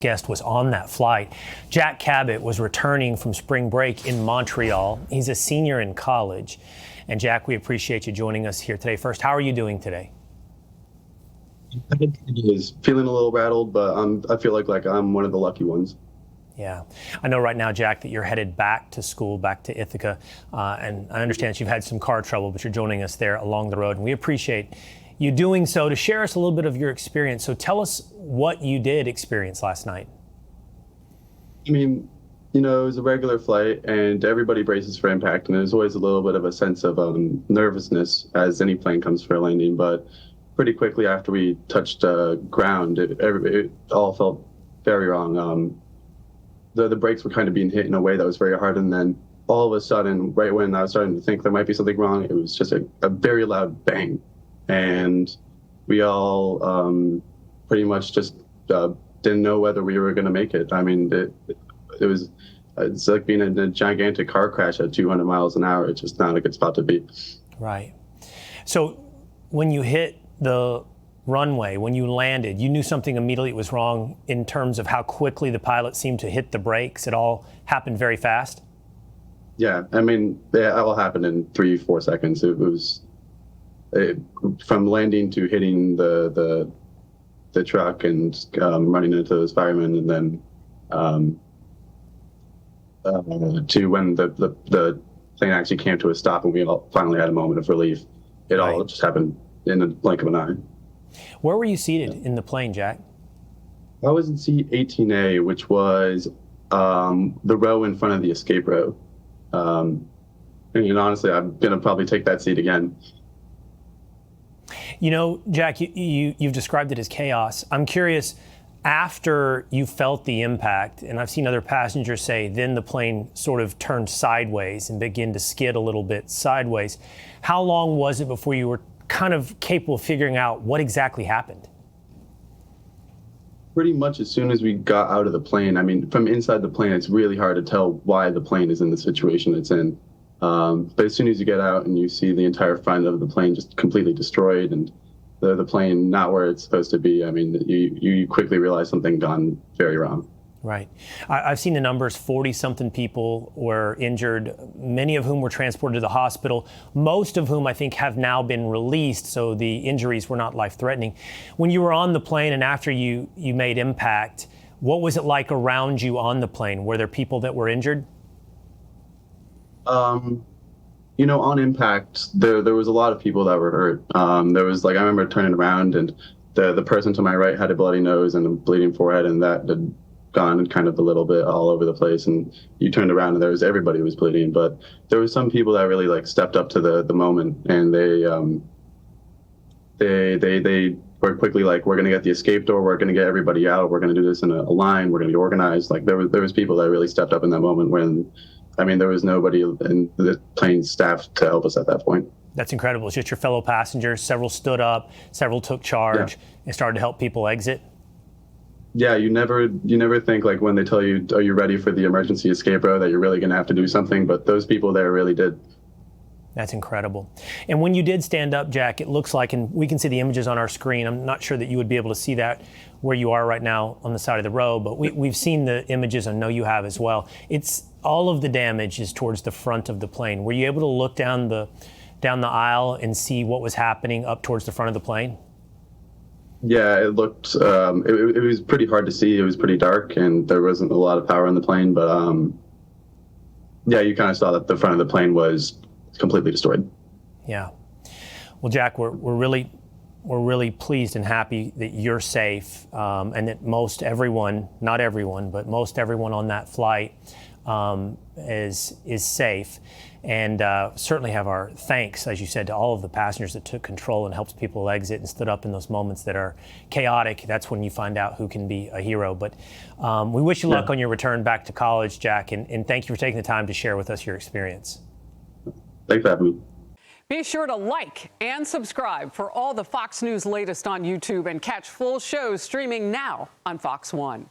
Guest was on that flight. Jack Cabot was returning from spring break in Montreal. He's a senior in college. And Jack, we appreciate you joining us here today. First, how are you doing today? It is feeling a little rattled, but I feel like I'm one of the lucky ones. Yeah. I know right now, Jack, that you're headed back to school, back to Ithaca. And I understand that you've had some car trouble, but you're joining us there along the road. And we appreciate you doing so to share us a little bit of your experience. So tell us what you did experience last night. I mean, it was a regular flight and everybody braces for impact. And there's always a little bit of a sense of nervousness as any plane comes for a landing. But pretty quickly after we touched ground, it all felt very wrong. The brakes were kind of being hit in a way that was very hard. And then all of a sudden, right when I was starting to think there might be something wrong, it was just a very loud bang. And we all pretty much just didn't know whether we were going to make it. I mean, it's like being in a gigantic car crash at 200 miles an hour. It's just not a good spot to be. Right. So when you hit the runway, when you landed, you knew something immediately was wrong in terms of how quickly the pilot seemed to hit the brakes. It all happened very fast. Yeah, I mean, it all happened in 3-4 seconds. It was from landing to hitting the truck and running into those firemen, and then to when the plane actually came to a stop and we all finally had a moment of relief. It all just happened in the blink of an eye. Where were you seated in the plane, Jack? I was in seat 18A, which was the row in front of the escape row. And honestly, I'm going to probably take that seat again. Jack, you've described it as chaos. I'm curious, after you felt the impact, and I've seen other passengers say, then the plane sort of turned sideways and began to skid a little bit sideways. How long was it before you were kind of capable of figuring out what exactly happened? Pretty much as soon as we got out of the plane. I mean, from inside the plane, it's really hard to tell why the plane is in the situation it's in. But as soon as you get out and you see the entire front of the plane just completely destroyed and the plane not where it's supposed to be, I mean, you quickly realize something gone very wrong. Right. I've seen the numbers. 40-something people were injured, many of whom were transported to the hospital, most of whom I think have now been released, so the injuries were not life-threatening. When you were on the plane and after you made impact, what was it like around you on the plane? Were there people that were injured? On impact, there was a lot of people that were hurt. There was I remember turning around and the person to my right had a bloody nose and a bleeding forehead, and that had gone kind of a little bit all over the place. And you turned around and everybody was bleeding. But there was some people that really stepped up to the moment, and they were quickly we're going to get the escape door, we're going to get everybody out, we're going to do this in a line, we're going to be organized. There was people that really stepped up in that moment when, I mean, there was nobody in the plane staff to help us at that point. That's incredible. It's just your fellow passengers. Several stood up, several took charge and started to help people exit. Yeah, you never think when they tell you, are you ready for the emergency escape row, that you're really going to have to do something. But those people there really did. That's incredible. And when you did stand up, Jack, it looks like, and we can see the images on our screen, I'm not sure that you would be able to see that where you are right now on the side of the row, but we've seen the images, I know you have as well. It's all of the damage is towards the front of the plane. Were you able to look down the aisle and see what was happening up towards the front of the plane? Yeah, it looked, it was pretty hard to see. It was pretty dark and there wasn't a lot of power in the plane, but yeah, you kind of saw that the front of the plane was completely destroyed. Yeah. Well, Jack, we're really pleased and happy that you're safe, and that most everyone, not everyone, but most everyone on that flight is safe. And certainly have our thanks, as you said, to all of the passengers that took control and helped people exit and stood up in those moments that are chaotic. That's when you find out who can be a hero. But we wish you luck on your return back to college, Jack, and thank you for taking the time to share with us your experience. Thanks for having me. Be sure to like and subscribe for all the Fox News latest on YouTube, and catch full shows streaming now on Fox One.